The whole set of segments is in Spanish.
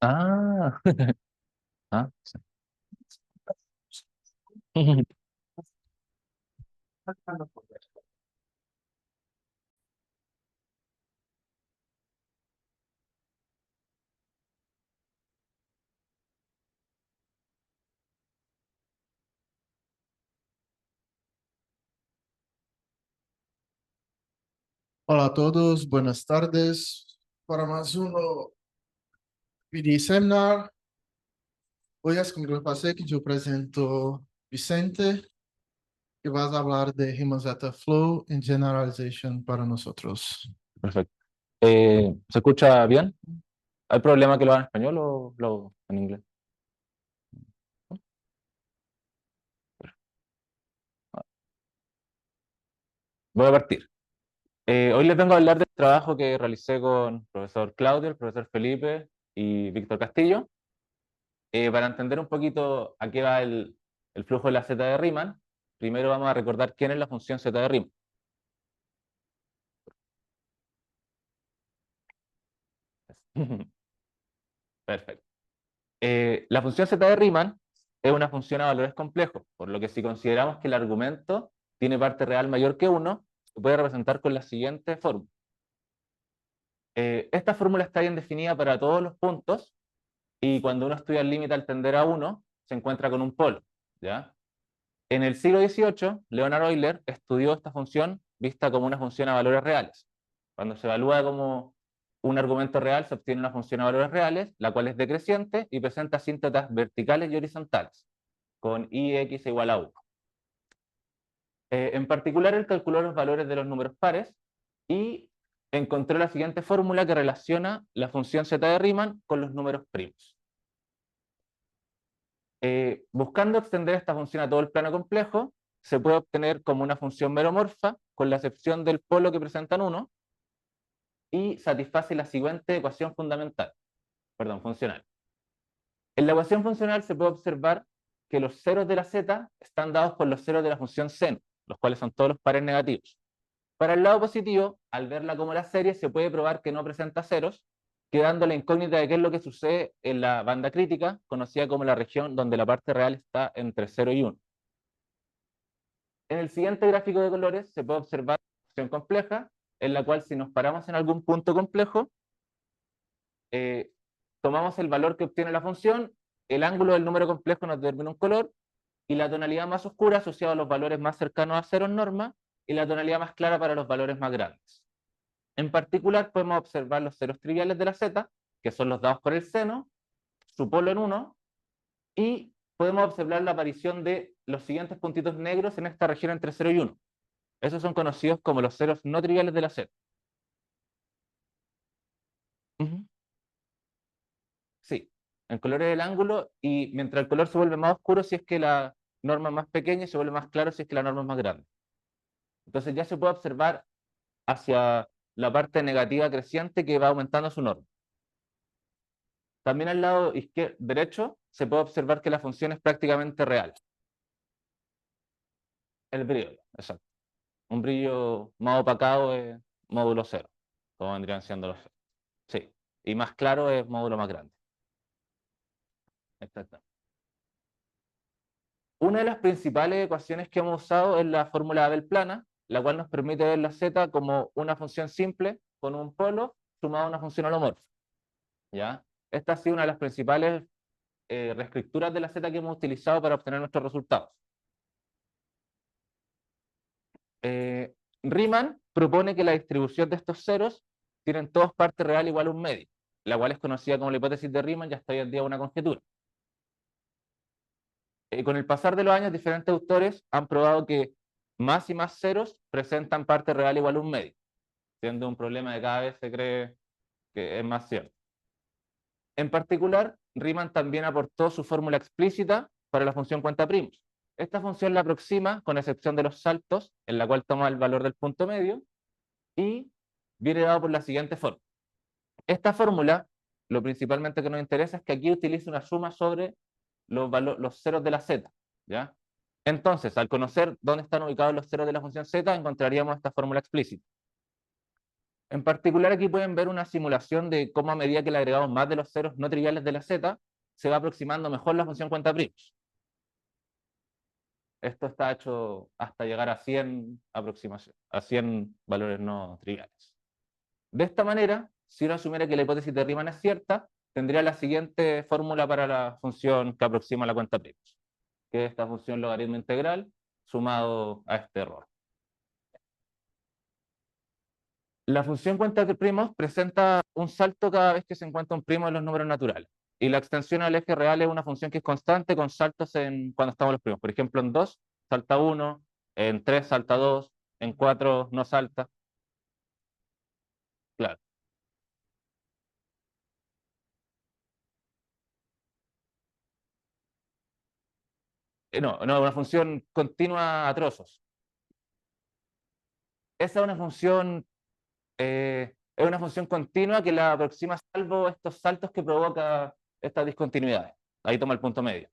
Ah, ah, sí. Hola a todos, buenas tardes. Para más uno PD Seminar, hoy es con el pase que yo presento Vicente, que vas a hablar de Riemann Zeta Flow en Generalization para nosotros. Perfecto. ¿Se escucha bien? ¿Hay problema que lo haga en español o lo en inglés? Voy a partir. Hoy les vengo a hablar del trabajo que realicé con el profesor Claudio, el profesor Felipe y Víctor Castillo, para entender un poquito a qué va el flujo de la zeta de Riemann. Primero vamos a recordar quién es la función zeta de Riemann. Perfecto. La función zeta de Riemann es una función a valores complejos, por lo que si consideramos que el argumento tiene parte real mayor que 1, se puede representar con la siguiente fórmula. Esta fórmula está bien definida para todos los puntos y cuando uno estudia el límite al tender a 1, se encuentra con un polo, ¿ya? En el siglo XVIII, Leonhard Euler estudió esta función vista como una función a valores reales. Cuando se evalúa como un argumento real, se obtiene una función a valores reales, la cual es decreciente y presenta asíntotas verticales y horizontales, con ix igual a 1. En particular, él calculó los valores de los números pares y encontró la siguiente fórmula que relaciona la función zeta de Riemann con los números primos. Buscando extender esta función a todo el plano complejo, se puede obtener como una función meromorfa, con la excepción del polo que presentan 1, y satisface la siguiente ecuación fundamental, perdón, funcional. En la ecuación funcional se puede observar que los ceros de la z están dados por los ceros de la función seno, los cuales son todos los pares negativos. Para el lado positivo, al verla como la serie, se puede probar que no presenta ceros, quedando la incógnita de qué es lo que sucede en la banda crítica, conocida como la región donde la parte real está entre 0 y 1. En el siguiente gráfico de colores se puede observar una función compleja, en la cual si nos paramos en algún punto complejo, eh, tomamos el valor que obtiene la función, el ángulo del número complejo nos determina un color, y la tonalidad más oscura asociada a los valores más cercanos a cero en norma, y la tonalidad más clara para los valores más grandes. En particular, podemos observar los ceros triviales de la z, que son los dados por el seno, su polo en 1, y podemos observar la aparición de los siguientes puntitos negros en esta región entre 0 y 1. Esos son conocidos como los ceros no triviales de la z. Ujú. Sí, el color es el ángulo y mientras el color se vuelve más oscuro si es que la norma es más pequeña y se vuelve más claro si es que la norma es más grande. Entonces ya se puede observar hacia la parte negativa creciente que va aumentando su norma. También al lado derecho se puede observar que la función es prácticamente real. El brillo, exacto. Un brillo más opacado es módulo cero, como vendrían siendo los ceros. Sí, y más claro es módulo más grande. Exacto. Una de las principales ecuaciones que hemos usado es la fórmula Abel-Plana, la cual nos permite ver la z como una función simple con un polo sumado a una función holomorfa. ¿Ya? Esta ha sido una de las principales reescrituras de la z que hemos utilizado para obtener nuestros resultados. Riemann propone que la distribución de estos ceros tienen todos parte real igual a un medio, la cual es conocida como la hipótesis de Riemann, ya está hoy en día una conjetura. Con el pasar de los años, diferentes autores han probado que más y más ceros presentan parte real igual a un medio, siendo un problema que cada vez se cree que es más cierto. En particular, Riemann también aportó su fórmula explícita para la función cuenta primos. Esta función la aproxima, con excepción de los saltos, en la cual toma el valor del punto medio, y viene dado por la siguiente forma. Esta fórmula, lo principalmente que nos interesa es que aquí utiliza una suma sobre los ceros de la z, ¿ya? Entonces, al conocer dónde están ubicados los ceros de la función z, encontraríamos esta fórmula explícita. En particular, aquí pueden ver una simulación de cómo a medida que le agregamos más de los ceros no triviales de la z, se va aproximando mejor la función cuenta primos. Esto está hecho hasta llegar a 100 aproximaciones, a 100 valores no triviales. De esta manera, si uno asumiera que la hipótesis de Riemann es cierta, tendría la siguiente fórmula para la función que aproxima la cuenta primos, que es esta función logaritmo integral sumado a este error. La función cuenta de primos presenta un salto cada vez que se encuentra un primo en los números naturales. Y la extensión al eje real es una función que es constante con saltos cuando estamos los primos. Por ejemplo, en 2 salta 1, en 3 salta 2, en 4 no salta. Claro. No, no, una función continua a trozos. Esa es una función continua que la aproxima salvo estos saltos que provoca estas discontinuidades. Ahí toma el punto medio.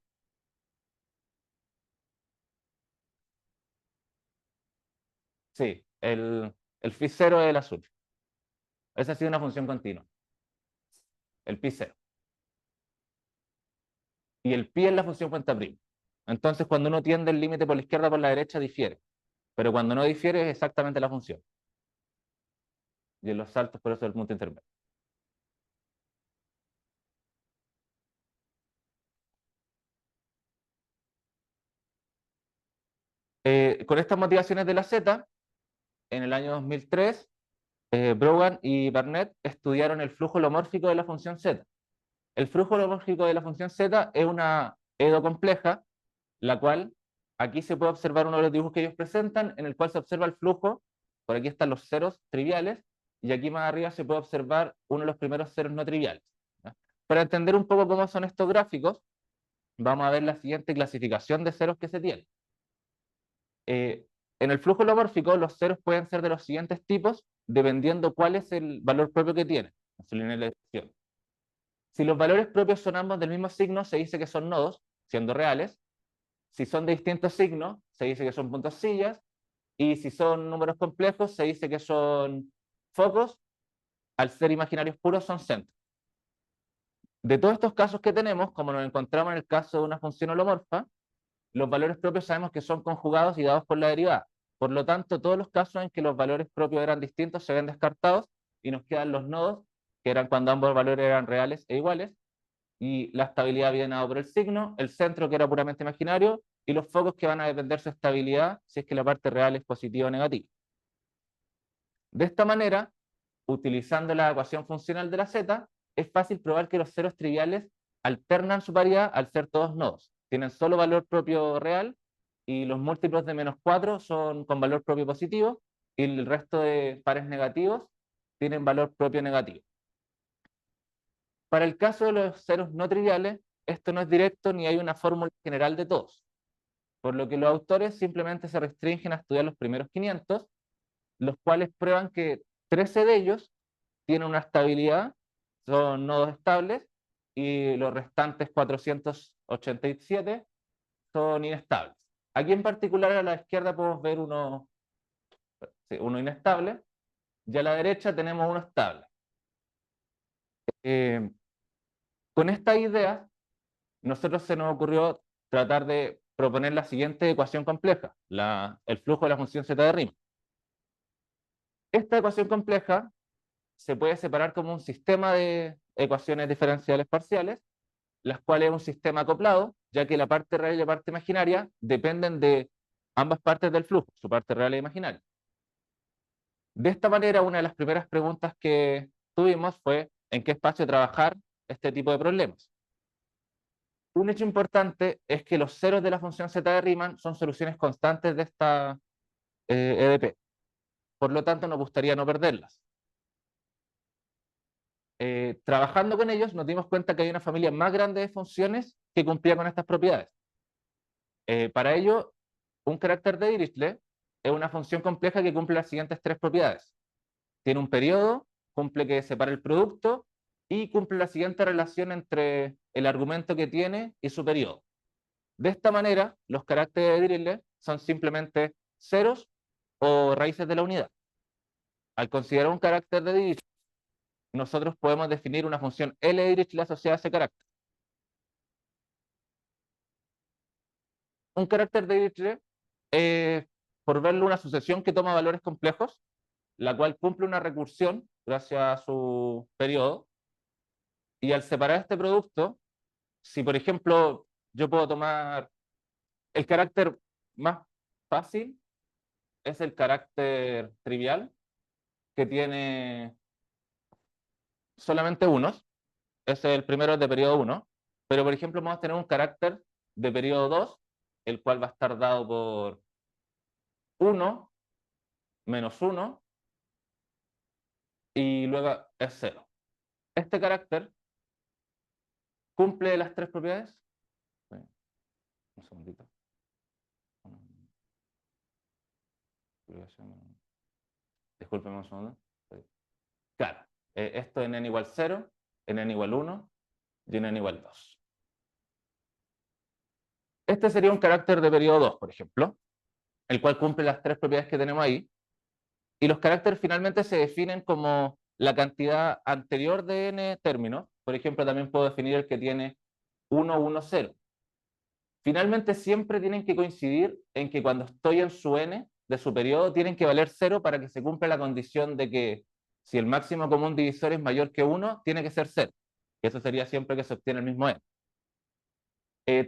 Sí, el phi 0 es el azul. Esa ha sido una función continua. El pi 0. Y el pi es la función cuenta prima. Entonces, cuando uno tiende el límite por la izquierda o por la derecha, difiere. Pero cuando no difiere, es exactamente la función. Y en los saltos, por eso es el punto intermedio. Con estas motivaciones de la Z, en el año 2003, Brogan y Barnett estudiaron el flujo holomórfico de la función Z. El flujo holomórfico de la función Z es una EDO compleja, la cual aquí se puede observar uno de los dibujos que ellos presentan, en el cual se observa el flujo, por aquí están los ceros triviales, y aquí más arriba se puede observar uno de los primeros ceros no triviales. ¿Ya? Para entender un poco cómo son estos gráficos, vamos a ver la siguiente clasificación de ceros que se tiene. En el flujo holomórfico, los ceros pueden ser de los siguientes tipos, dependiendo cuál es el valor propio que tiene, en su línea de elección. Si los valores propios son ambos del mismo signo, se dice que son nodos, siendo reales. Si son de distintos signos, se dice que son puntos sillas. Y si son números complejos, se dice que son focos. Al ser imaginarios puros, son centros. De todos estos casos que tenemos, como nos encontramos en el caso de una función holomorfa, los valores propios sabemos que son conjugados y dados por la derivada. Por lo tanto, todos los casos en que los valores propios eran distintos se ven descartados y nos quedan los nodos, que eran cuando ambos valores eran reales e iguales, y la estabilidad viene dado por el signo, el centro que era puramente imaginario, y los focos que van a depender su estabilidad si es que la parte real es positiva o negativa. De esta manera, utilizando la ecuación funcional de la z, es fácil probar que los ceros triviales alternan su paridad al ser todos nodos. Tienen solo valor propio real y los múltiplos de -4 son con valor propio positivo y el resto de pares negativos tienen valor propio negativo. Para el caso de los ceros no triviales, esto no es directo ni hay una fórmula general de todos, por lo que los autores simplemente se restringen a estudiar los primeros 500, los cuales prueban que 13 de ellos tienen una estabilidad, son nodos estables, y los restantes 487 son inestables. Aquí en particular a la izquierda podemos ver uno inestable, y a la derecha tenemos uno estable. Con esta idea, nosotros se nos ocurrió tratar de proponer la siguiente ecuación compleja, el flujo de la función z de Riemann. Esta ecuación compleja se puede separar como un sistema de ecuaciones diferenciales parciales, las cuales es un sistema acoplado, ya que la parte real y la parte imaginaria dependen de ambas partes del flujo, su parte real e imaginaria. De esta manera, una de las primeras preguntas que tuvimos fue ¿en qué espacio trabajar este tipo de problemas? Un hecho importante es que los ceros de la función z de Riemann son soluciones constantes de esta EDP. Por lo tanto, nos gustaría no perderlas. Trabajando con ellos, nos dimos cuenta que hay una familia más grande de funciones que cumplía con estas propiedades. Para ello, un carácter de Dirichlet es una función compleja que cumple las siguientes tres propiedades. Tiene un periodo, cumple que separa el producto y cumple la siguiente relación entre el argumento que tiene y su periodo. De esta manera, los caracteres de Dirichlet son simplemente ceros o raíces de la unidad. Al considerar un carácter de Dirichlet, nosotros podemos definir una función L de Dirichlet asociada a ese carácter. Un carácter de Dirichlet es, por verlo, una sucesión que toma valores complejos, la cual cumple una recursión gracias a su periodo, y al separar este producto, si por ejemplo yo puedo tomar el carácter más fácil, es el carácter trivial, que tiene solamente unos, ese es el primero de periodo 1, pero por ejemplo vamos a tener un carácter de periodo 2, el cual va a estar dado por 1, menos 1, y luego es 0. Este carácter cumple las tres propiedades. Un segundito. Discúlpeme un segundo. Claro, esto en n igual 0, en n igual 1 y en n igual 2. Este sería un carácter de periodo 2, por ejemplo, el cual cumple las tres propiedades que tenemos ahí. Y los caracteres finalmente se definen como la cantidad anterior de n términos. Por ejemplo, también puedo definir el que tiene 1, 1, 0. Finalmente siempre tienen que coincidir en que cuando estoy en su n de su periodo tienen que valer 0 para que se cumpla la condición de que si el máximo común divisor es mayor que 1, tiene que ser 0. Y eso sería siempre que se obtiene el mismo n.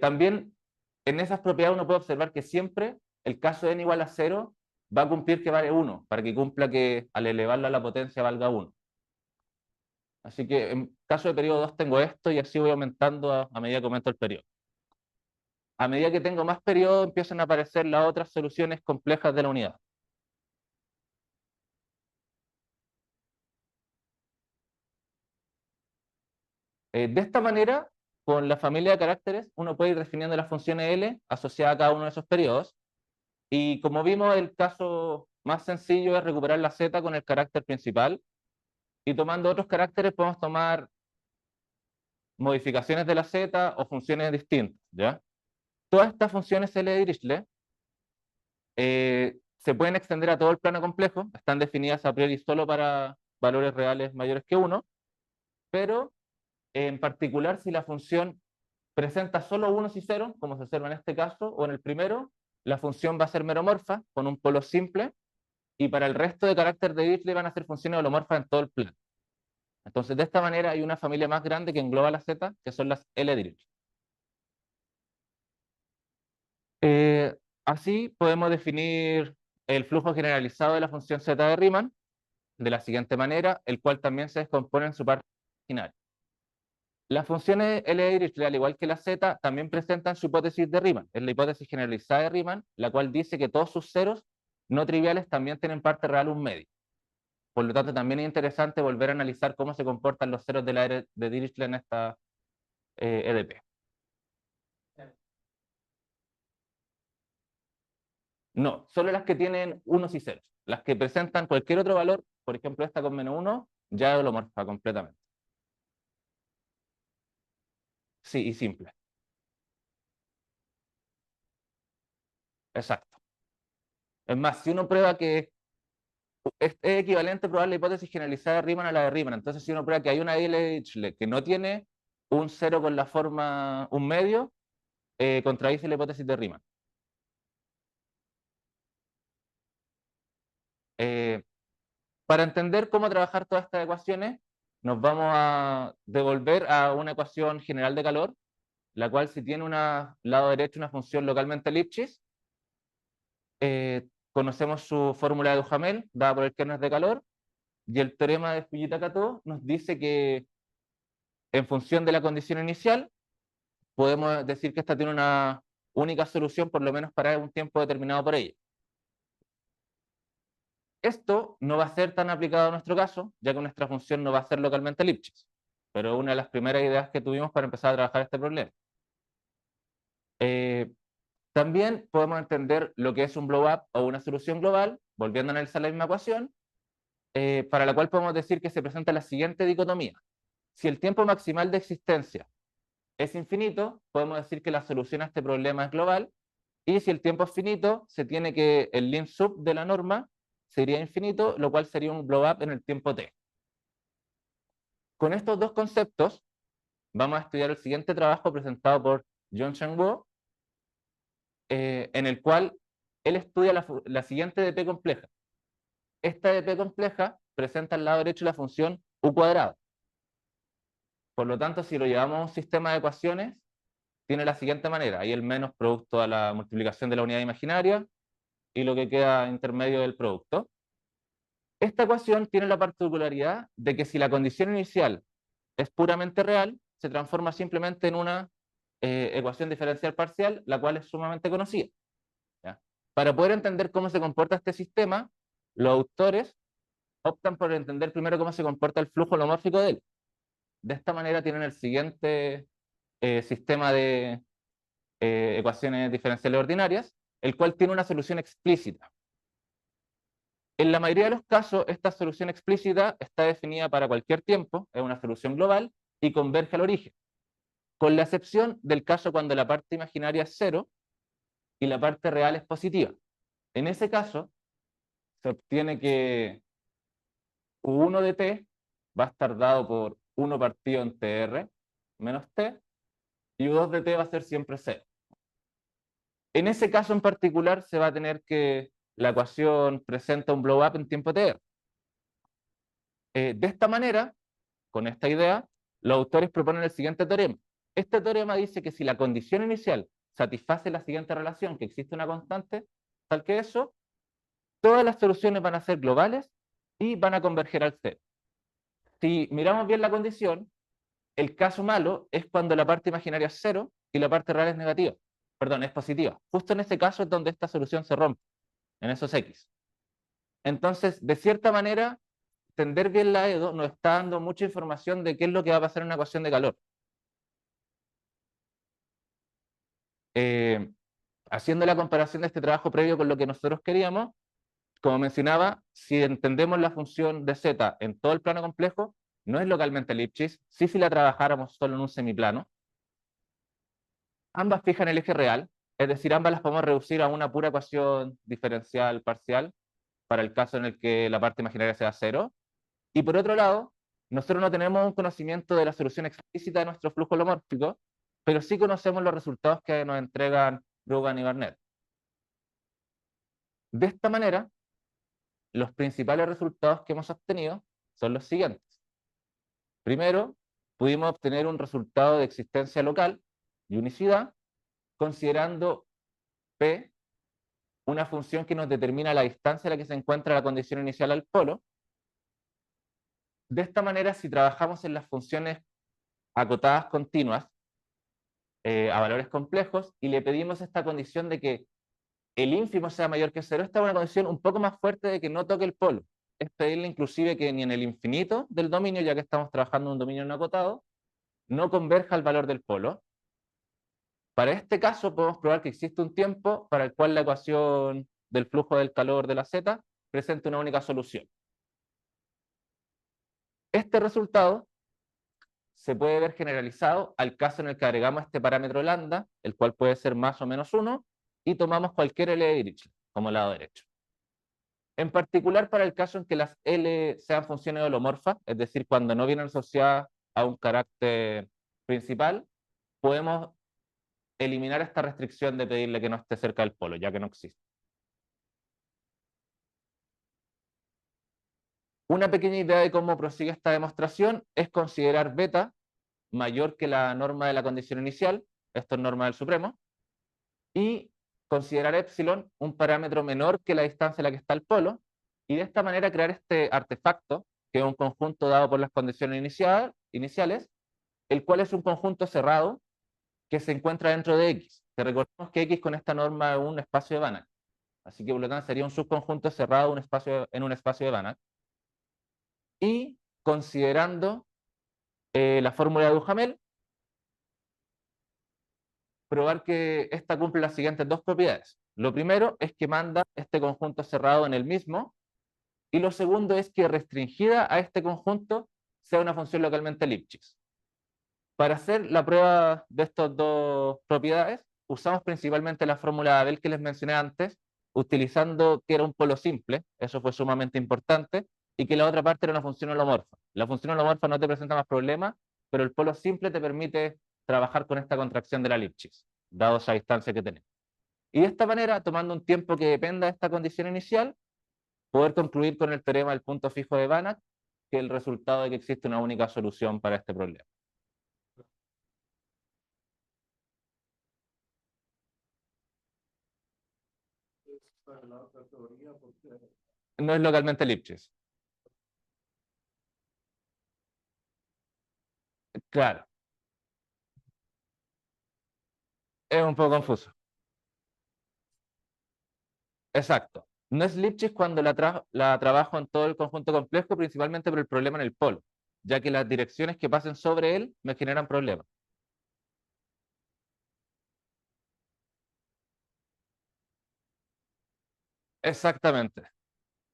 También en esas propiedades uno puede observar que siempre el caso de n igual a 0 va a cumplir que vale 1, para que cumpla que al elevarlo a la potencia valga 1. Así que en caso de periodo 2 tengo esto y así voy aumentando a medida que aumento el periodo. A medida que tengo más periodo empiezan a aparecer las otras soluciones complejas de la unidad. De esta manera, con la familia de caracteres, uno puede ir definiendo las funciones L asociadas a cada uno de esos periodos. Y como vimos, el caso más sencillo es recuperar la Z con el carácter principal. Y tomando otros caracteres podemos tomar modificaciones de la Z o funciones distintas, ¿ya? Todas estas funciones L de Dirichlet se pueden extender a todo el plano complejo, están definidas a priori solo para valores reales mayores que 1, pero en particular si la función presenta solo unos y ceros, como se observa en este caso, o en el primero, la función va a ser meromorfa, con un polo simple, y para el resto de carácter de Dirichlet van a ser funciones holomorfas en todo el plano. Entonces, de esta manera hay una familia más grande que engloba las Z, que son las L Dirichlet. Así podemos definir el flujo generalizado de la función Z de Riemann de la siguiente manera, el cual también se descompone en su parte original. Las funciones L de Dirichlet, al igual que la Z, también presentan su hipótesis de Riemann. Es la hipótesis generalizada de Riemann, la cual dice que todos sus ceros no triviales también tienen parte real un medio. Por lo tanto, también es interesante volver a analizar cómo se comportan los ceros de la R de Dirichlet en esta EDP. No, solo las que tienen unos y ceros. Las que presentan cualquier otro valor, por ejemplo esta con menos 1, ya es holomorfa completamente. Sí, y simple. Exacto. Es más, si uno prueba que es equivalente probar la hipótesis generalizada de Riemann a la de Riemann, entonces si uno prueba que hay una L de Dirichlet que no tiene un cero con la forma un medio, contradice la hipótesis de Riemann. Para entender cómo trabajar todas estas ecuaciones, nos vamos a devolver a una ecuación general de calor, la cual si tiene un lado derecho una función localmente Lipschitz, conocemos su fórmula de Duhamel, dada por el kernel de calor, y el teorema de Fujita-Kato nos dice que en función de la condición inicial, podemos decir que esta tiene una única solución, por lo menos para un tiempo determinado por ella. Esto no va a ser tan aplicado a nuestro caso, ya que nuestra función no va a ser localmente Lipschitz, pero es una de las primeras ideas que tuvimos para empezar a trabajar este problema. También podemos entender lo que es un blow-up o una solución global, volviendo a analizar la misma ecuación, para la cual podemos decir que se presenta la siguiente dicotomía. Si el tiempo maximal de existencia es infinito, podemos decir que la solución a este problema es global, y si el tiempo es finito, se tiene que el lim sub de la norma sería infinito, lo cual sería un blow up en el tiempo t. Con estos dos conceptos, vamos a estudiar el siguiente trabajo presentado por John Chang-Woo, en el cual él estudia la siguiente DP compleja. Esta DP compleja presenta al lado derecho la función u cuadrado. Por lo tanto, si lo llevamos a un sistema de ecuaciones, tiene la siguiente manera. Ahí el menos producto a la multiplicación de la unidad imaginaria y lo que queda intermedio del producto. Esta ecuación tiene la particularidad de que si la condición inicial es puramente real, se transforma simplemente en una ecuación diferencial parcial, la cual es sumamente conocida. ¿Ya? Para poder entender cómo se comporta este sistema, los autores optan por entender primero cómo se comporta el flujo holomórfico de él. De esta manera tienen el siguiente sistema de ecuaciones diferenciales ordinarias, el cual tiene una solución explícita. En la mayoría de los casos, esta solución explícita está definida para cualquier tiempo, es una solución global y converge al origen, con la excepción del caso cuando la parte imaginaria es cero y la parte real es positiva. En ese caso, se obtiene que U1 de t va a estar dado por 1 partido en tr menos t, y U2 de t va a ser siempre 0. En ese caso en particular se va a tener que la ecuación presenta un blow up en tiempo tr. De esta manera, con esta idea, los autores proponen el siguiente teorema. Este teorema dice que si la condición inicial satisface la siguiente relación, que existe una constante, tal que eso, todas las soluciones van a ser globales y van a converger al cero. Si miramos bien la condición, el caso malo es cuando la parte imaginaria es cero y la parte real es negativa. Perdón, es positiva. Justo en ese caso es donde esta solución se rompe, en esos X. Entonces, de cierta manera, entender bien la EDO nos está dando mucha información de qué es lo que va a pasar en una ecuación de calor. Haciendo la comparación de este trabajo previo con lo que nosotros queríamos, como mencionaba, si entendemos la función de z en todo el plano complejo, no es localmente Lipschitz, sí si la trabajáramos solo en un semiplano. Ambas fijan el eje real, es decir, ambas las podemos reducir a una pura ecuación diferencial parcial, para el caso en el que la parte imaginaria sea cero. Y por otro lado, nosotros no tenemos un conocimiento de la solución explícita de nuestro flujo holomórfico, pero sí conocemos los resultados que nos entregan Brogan y Barnett. De esta manera, los principales resultados que hemos obtenido son los siguientes. Primero, pudimos obtener un resultado de existencia local y unicidad, considerando P una función que nos determina la distancia a la que se encuentra la condición inicial al polo. De esta manera, si trabajamos en las funciones acotadas continuas a valores complejos y le pedimos esta condición de que el ínfimo sea mayor que cero, esta es una condición un poco más fuerte de que no toque el polo. Es pedirle inclusive que ni en el infinito del dominio, ya que estamos trabajando en un dominio no acotado, no converja el valor del polo. Para este caso podemos probar que existe un tiempo para el cual la ecuación del flujo del calor de la z presenta una única solución. Este resultado se puede ver generalizado al caso en el que agregamos este parámetro lambda, el cual puede ser más o menos 1, y tomamos cualquier L de Dirichlet como lado derecho. En particular para el caso en que las L sean funciones holomorfas, es decir, cuando no vienen asociadas a un carácter principal, podemos eliminar esta restricción de pedirle que no esté cerca del polo, ya que no existe. Una pequeña idea de cómo prosigue esta demostración es considerar beta mayor que la norma de la condición inicial, esto es norma del supremo, y considerar epsilon un parámetro menor que la distancia a la que está el polo, y de esta manera crear este artefacto, que es un conjunto dado por las condiciones iniciales, el cual es un conjunto cerrado que se encuentra dentro de X. Te recordamos que X con esta norma es un espacio de Banach. Así que por lo tanto sería un subconjunto cerrado en un espacio de Banach. Y considerando la fórmula de Duhamel, probar que esta cumple las siguientes dos propiedades. Lo primero es que manda este conjunto cerrado en el mismo, y lo segundo es que restringida a este conjunto sea una función localmente Lipschitz. Para hacer la prueba de estas dos propiedades, usamos principalmente la fórmula de Abel que les mencioné antes, utilizando que era un polo simple, eso fue sumamente importante, y que la otra parte era una función holomorfa. La función holomorfa no te presenta más problemas, pero el polo simple te permite trabajar con esta contracción de la Lipschitz, dado esa distancia que tenemos. Y de esta manera, tomando un tiempo que dependa de esta condición inicial, poder concluir con el teorema del punto fijo de Banach, que es el resultado de que existe una única solución para este problema. No es localmente Lipschitz. Claro, es un poco confuso. Exacto. No es Lipschitz cuando la trabajo en todo el conjunto complejo, principalmente por el problema en el polo, ya que las direcciones que pasen sobre él me generan problemas. Exactamente.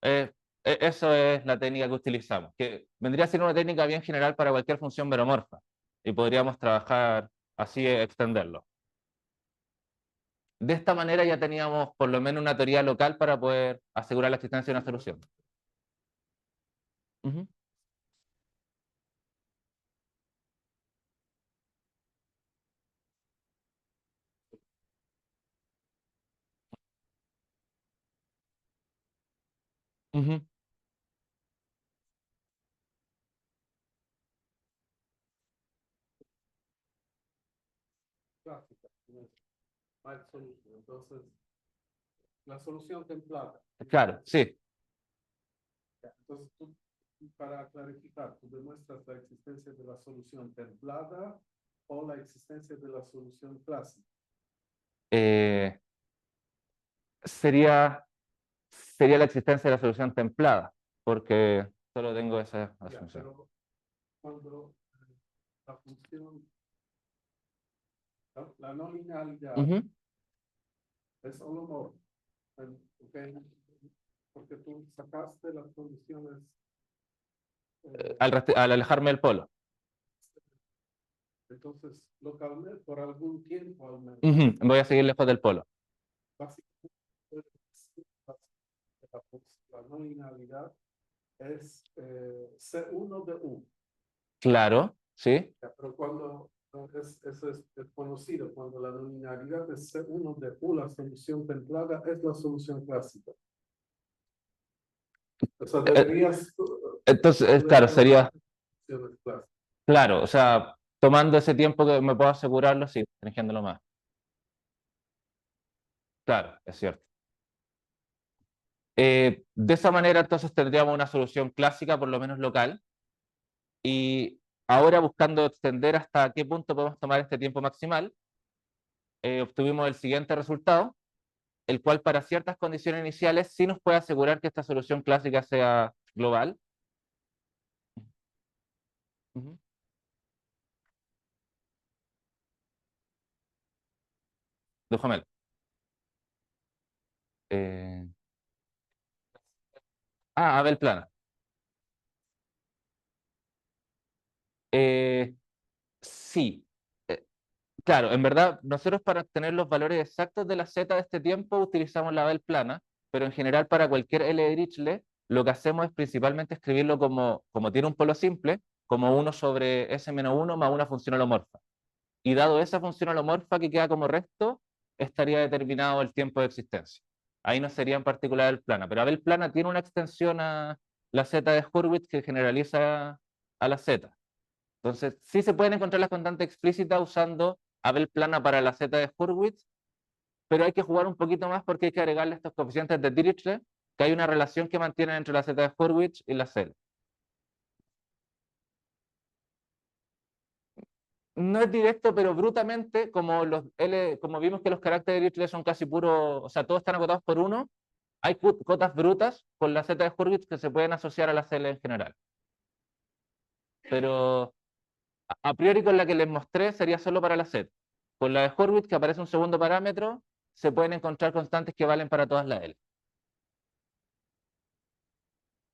Eh, Eso es la técnica que utilizamos, que vendría a ser una técnica bien general para cualquier función meromorfa, y podríamos trabajar así, extenderlo. De esta manera ya teníamos por lo menos una teoría local para poder asegurar la existencia de una solución. Ujú, ujú. Clásica, mal solution. Entonces, la solución templada. Claro, sí, Entonces, tú, para clarificar, tú demuestras la existencia de la solución templada o la existencia de la solución clásica. eh, sería, sería la existencia de la solución templada, porque solo tengo esa Ya, asunción. pero cuando la función, la no linealidad Ujú. es holomorfa, ¿ok? Porque tú sacaste las condiciones Al alejarme del polo. entonces localmente por algún tiempo al menos. Ujú, voy a seguir lejos del polo. Básicamente la no linealidad es C1 de U. Claro, sí. Pero cuando eso es conocido, cuando la no linealidad es C1 de U, la solución templada es la solución clásica. O sea, Eh, deberías Entonces, claro, poder sería, soluciones clásicas. claro, o sea, tomando ese tiempo que me puedo asegurarlo, sí, restringiéndolo más. Claro, es cierto. De esa manera, entonces, tendríamos una solución clásica, por lo menos local, y ahora buscando extender hasta qué punto podemos tomar este tiempo maximal, obtuvimos el siguiente resultado, el cual para ciertas condiciones iniciales sí nos puede asegurar que esta solución clásica sea global. Ujú. Duhamel. Eh, Abel Plana. Eh, sí. Eh, claro, en verdad, nosotros para obtener los valores exactos de la z de este tiempo utilizamos la Abel Plana, pero en general para cualquier L de Dirichlet, lo que hacemos es principalmente escribirlo como tiene un polo simple, como 1 sobre S-1 más una función holomorfa. Y dado esa función holomorfa que queda como resto, estaría determinado el tiempo de existencia. Ahí no sería en particular el plana, pero Abel Plana tiene una extensión a la z de Hurwitz que generaliza a la z. Entonces, sí se pueden encontrar las constantes explícitas usando Abel Plana para la z de Hurwitz, pero hay que jugar un poquito más porque hay que agregarle estos coeficientes de Dirichlet, que hay una relación que mantienen entre la z de Hurwitz y la z. No es directo, pero brutamente, como vimos que los caracteres de Dirichlet son casi puros, o sea, todos están acotados por uno, hay cotas brutas con la z de Hurwitz que se pueden asociar a la CL en general. Pero a priori con la que les mostré sería solo para la Z. Con la de Hurwitz, que aparece un segundo parámetro, se pueden encontrar constantes que valen para todas las L.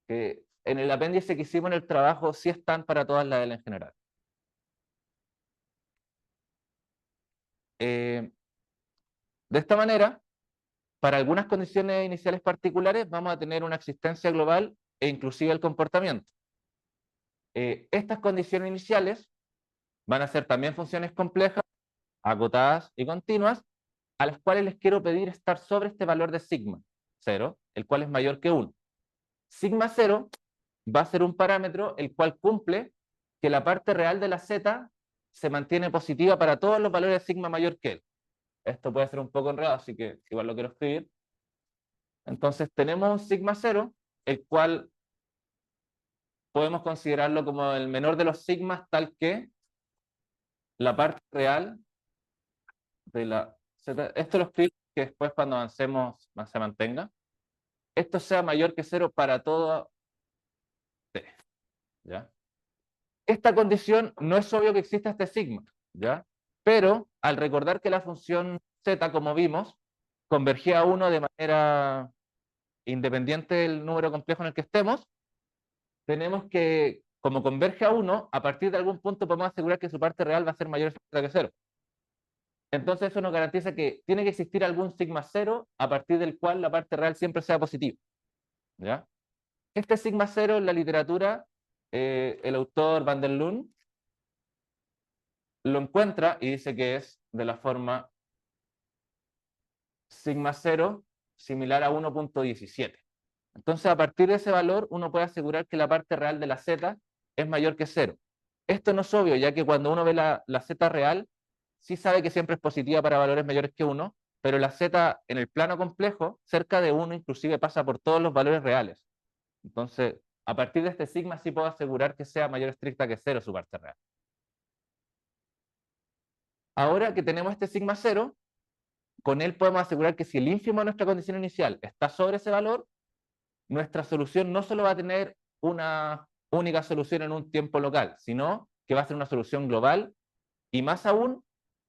Que en el apéndice que hicimos en el trabajo sí están para todas las L en general. De esta manera, para algunas condiciones iniciales particulares vamos a tener una existencia global e inclusive el comportamiento. Estas condiciones iniciales van a ser también funciones complejas, acotadas y continuas, a las cuales les quiero pedir estar sobre este valor de sigma 0, el cual es mayor que 1. Sigma 0 va a ser un parámetro el cual cumple que la parte real de la z se mantiene positiva para todos los valores de sigma mayor que él. Esto puede ser un poco enredado, así que igual lo quiero escribir. Entonces tenemos un sigma 0, el cual podemos considerarlo como el menor de los sigmas, tal que la parte real de la z, esto lo escribo que después cuando avancemos se mantenga, esto sea mayor que 0 para todo t, ¿ya? Esta condición no es obvio que exista este sigma, ¿ya? Pero al recordar que la función z, como vimos, convergía a 1 de manera independiente del número complejo en el que estemos, tenemos que, como converge a 1, a partir de algún punto podemos asegurar que su parte real va a ser mayor que 0. Entonces eso nos garantiza que tiene que existir algún sigma 0 a partir del cual la parte real siempre sea positiva, ¿ya? Este sigma 0 en la literatura, el autor Van der Loon lo encuentra y dice que es de la forma sigma 0 similar a 1.17. Entonces, a partir de ese valor, uno puede asegurar que la parte real de la z es mayor que 0. Esto no es obvio, ya que cuando uno ve la z real, sí sabe que siempre es positiva para valores mayores que 1, pero la z en el plano complejo, cerca de 1, inclusive pasa por todos los valores reales. Entonces, a partir de este sigma sí puedo asegurar que sea mayor estricta que 0 su parte real. Ahora que tenemos este sigma 0, con él podemos asegurar que si el ínfimo de nuestra condición inicial está sobre ese valor, nuestra solución no solo va a tener una única solución en un tiempo local, sino que va a ser una solución global y más aún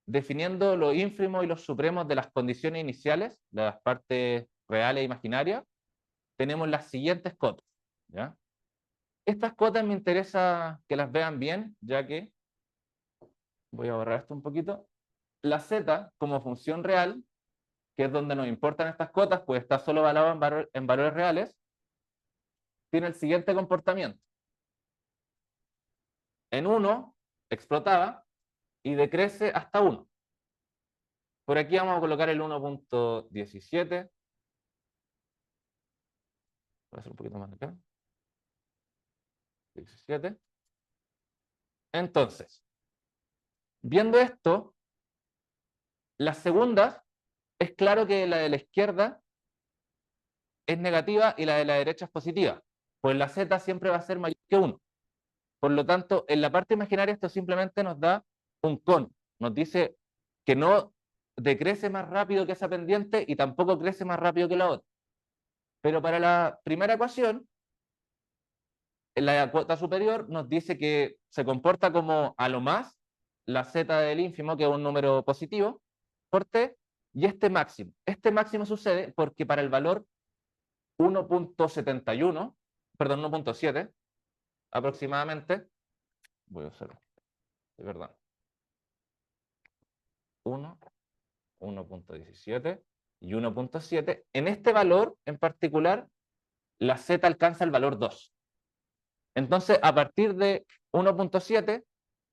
definiendo los ínfimos y los supremos de las condiciones iniciales, de las partes reales e imaginarias, tenemos las siguientes cotas, ¿ya? Estas cotas me interesa que las vean bien, ya que, voy a borrar esto un poquito, la z como función real, que es donde nos importan estas cotas, pues está solo evaluada en valores reales, tiene el siguiente comportamiento. En 1 explotaba y decrece hasta 1. Por aquí vamos a colocar el 1.17. Voy a hacer un poquito más acá. 17. Entonces, viendo esto, las segundas, es claro que la de la izquierda es negativa y la de la derecha es positiva. Pues la z siempre va a ser mayor que 1. Por lo tanto, en la parte imaginaria esto simplemente nos da un con. Nos dice que no decrece más rápido que esa pendiente y tampoco crece más rápido que la otra. Pero para la primera ecuación, en la cuota superior nos dice que se comporta como a lo más la z del ínfimo, que es un número positivo, por t, y este máximo. Este máximo sucede porque para el valor 1.71, perdón, 1.7 aproximadamente, voy a hacerlo, de verdad, 1, 1.17 y 1.7, en este valor en particular, la z alcanza el valor 2. Entonces, a partir de 1.7,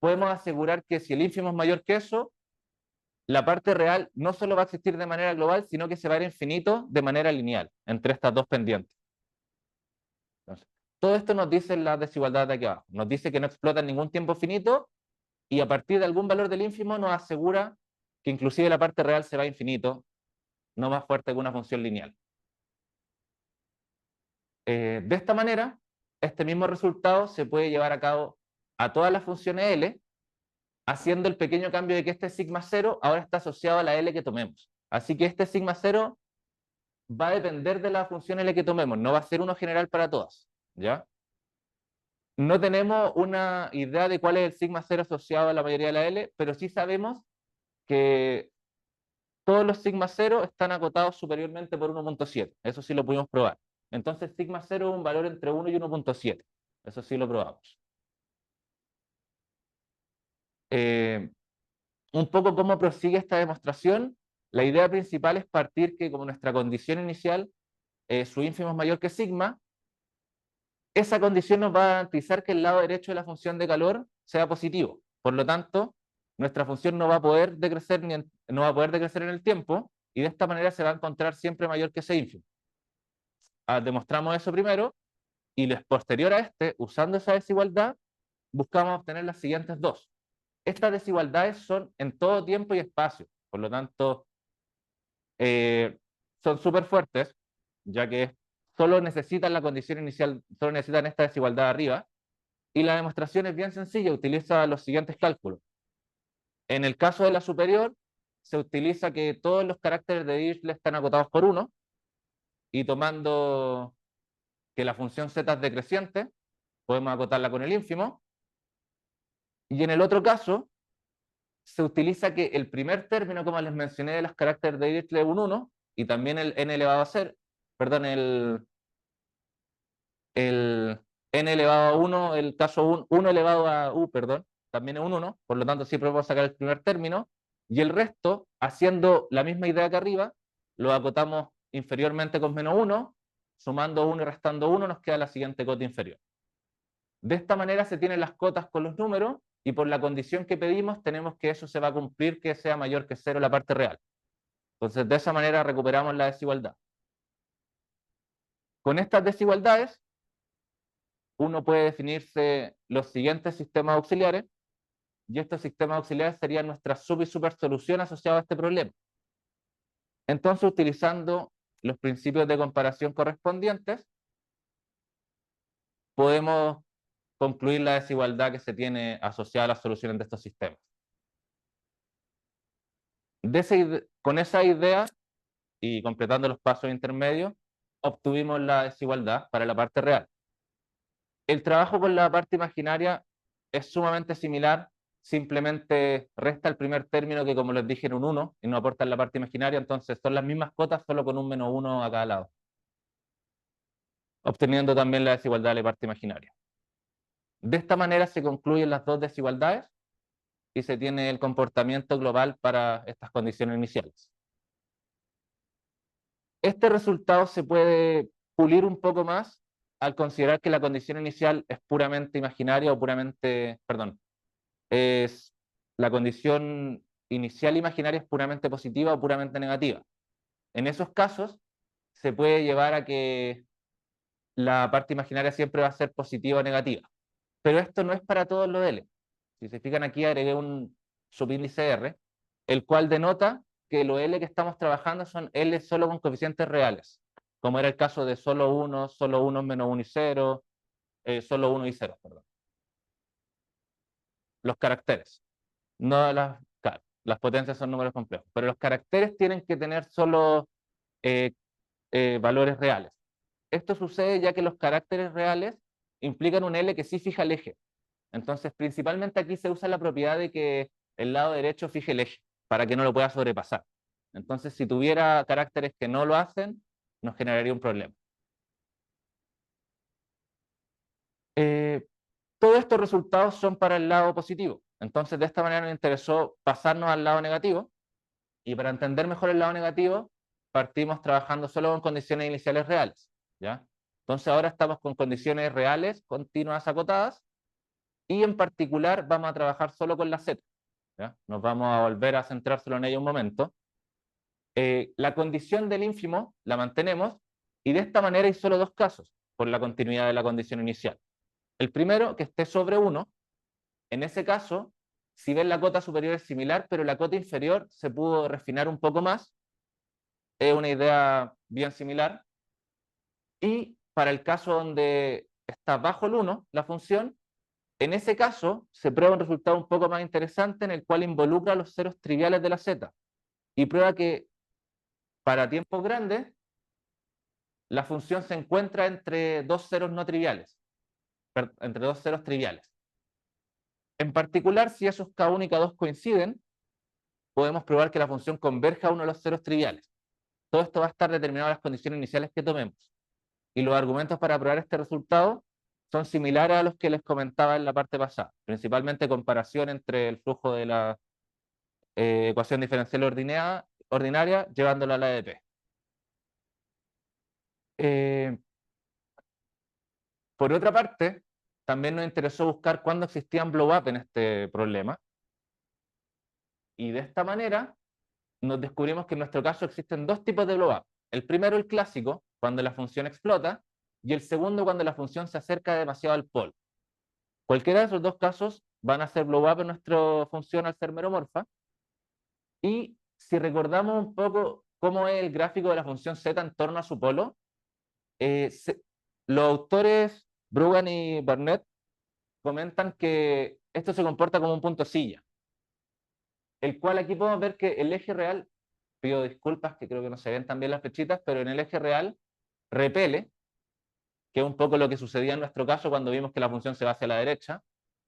podemos asegurar que si el ínfimo es mayor que eso, la parte real no solo va a existir de manera global, sino que se va a ir infinito de manera lineal entre estas dos pendientes. Entonces, todo esto nos dice la desigualdad de aquí abajo. Nos dice que no explota en ningún tiempo finito y a partir de algún valor del ínfimo nos asegura que inclusive la parte real se va a infinito, no más fuerte que una función lineal. De esta manera, este mismo resultado se puede llevar a cabo a todas las funciones L, haciendo el pequeño cambio de que este sigma 0 ahora está asociado a la L que tomemos. Así que este sigma 0 va a depender de la función L que tomemos, no va a ser uno general para todas, ¿ya? No tenemos una idea de cuál es el sigma 0 asociado a la mayoría de la L, pero sí sabemos que todos los sigma 0 están acotados superiormente por 1.7. Eso sí lo pudimos probar. Entonces sigma 0 es un valor entre 1 y 1.7. Eso sí lo probamos. un poco cómo prosigue esta demostración. La idea principal es partir que como nuestra condición inicial, su ínfimo es mayor que sigma, esa condición nos va a garantizar que el lado derecho de la función de calor sea positivo. Por lo tanto, nuestra función no va a poder decrecer, no va a poder decrecer en el tiempo, y de esta manera se va a encontrar siempre mayor que ese ínfimo. Demostramos eso primero, y posterior a este, usando esa desigualdad, buscamos obtener las siguientes dos. Estas desigualdades son en todo tiempo y espacio, por lo tanto, son súper fuertes, ya que solo necesitan la condición inicial, solo necesitan esta desigualdad arriba, y la demostración es bien sencilla, utiliza los siguientes cálculos. En el caso de la superior, se utiliza que todos los caracteres de Dirichlet están acotados por 1, y tomando que la función z es decreciente, podemos acotarla con el ínfimo. Y en el otro caso, se utiliza que el primer término, como les mencioné, de los caracteres de Dirichlet es un 1, y también el n elevado a 0, perdón, el n elevado a 1, el caso 1 elevado a u, perdón, también es un 1, por lo tanto siempre podemos sacar el primer término, y el resto, haciendo la misma idea que arriba, lo acotamos inferiormente con menos 1, sumando 1 y restando 1, nos queda la siguiente cota inferior. De esta manera se tienen las cotas con los números, y por la condición que pedimos, tenemos que eso se va a cumplir, que sea mayor que 0 la parte real. Entonces, de esa manera recuperamos la desigualdad. Con estas desigualdades, uno puede definirse los siguientes sistemas auxiliares, y estos sistemas auxiliares serían nuestra sub y super solución asociada a este problema. Entonces, utilizando los principios de comparación correspondientes, podemos concluir la desigualdad que se tiene asociada a las soluciones de estos sistemas. Con esa idea, y completando los pasos intermedios, obtuvimos la desigualdad para la parte real. El trabajo con la parte imaginaria es sumamente similar, simplemente resta el primer término que, como les dije, era un 1 y no aporta en la parte imaginaria, entonces son las mismas cotas, solo con un menos 1 a cada lado, obteniendo también la desigualdad de la parte imaginaria. De esta manera se concluyen las dos desigualdades y se tiene el comportamiento global para estas condiciones iniciales. Este resultado se puede pulir un poco más al considerar que la condición inicial es puramente imaginaria o puramente, perdón, es la condición inicial imaginaria es puramente positiva o puramente negativa. En esos casos se puede llevar a que la parte imaginaria siempre va a ser positiva o negativa. Pero esto no es para todos los L. Si se fijan aquí, agregué un subíndice R, el cual denota que los L que estamos trabajando son L solo con coeficientes reales, como era el caso de solo 1 menos 1 y 0, solo 1 y 0, perdón. Los caracteres, no las potencias son números complejos, pero los caracteres tienen que tener solo valores reales. Esto sucede ya que los caracteres reales implican un L que sí fija el eje. Entonces, principalmente aquí se usa la propiedad de que el lado derecho fije el eje, para que no lo pueda sobrepasar. Entonces, si tuviera caracteres que no lo hacen, nos generaría un problema. Todos estos resultados son para el lado positivo. Entonces, de esta manera nos interesó pasarnos al lado negativo, y para entender mejor el lado negativo, partimos trabajando solo con condiciones iniciales reales, ¿ya? Entonces, ahora estamos con condiciones reales continuas acotadas, y en particular vamos a trabajar solo con la Z, ¿ya? Nos vamos a volver a centrar solo en ella un momento. La condición del ínfimo la mantenemos, y de esta manera hay solo dos casos por la continuidad de la condición inicial. El primero, que esté sobre 1. En ese caso, si ven, la cota superior es similar, pero la cota inferior se pudo refinar un poco más. Es una idea bien similar. Y para el caso donde está bajo el 1, la función, en ese caso se prueba un resultado un poco más interesante, en el cual involucra los ceros triviales de la z, y prueba que para tiempos grandes la función se encuentra entre dos ceros no triviales, entre dos ceros triviales. En particular, si esos K1 y K2 coinciden, podemos probar que la función converge a uno de los ceros triviales. Todo esto va a estar determinado en las condiciones iniciales que tomemos. Y los argumentos para probar este resultado son similares a los que les comentaba en la parte pasada, principalmente comparación entre el flujo de ecuación diferencial ordinaria llevándola a la de P. Por otra parte, también nos interesó buscar cuándo existían blow-up en este problema. Y de esta manera nos descubrimos que en nuestro caso existen dos tipos de blow-up. El primero, el clásico, cuando la función explota, y el segundo, cuando la función se acerca demasiado al polo. Cualquiera de esos dos casos van a ser blow-up en nuestra función al ser meromorfa. Y si recordamos un poco cómo es el gráfico de la función z en torno a su polo, los autores Brugan y Burnett comentan que esto se comporta como un punto silla, el cual aquí podemos ver que el eje real, pido disculpas que creo que no se ven tan bien las flechitas, pero en el eje real repele, que es un poco lo que sucedía en nuestro caso cuando vimos que la función se va hacia la derecha,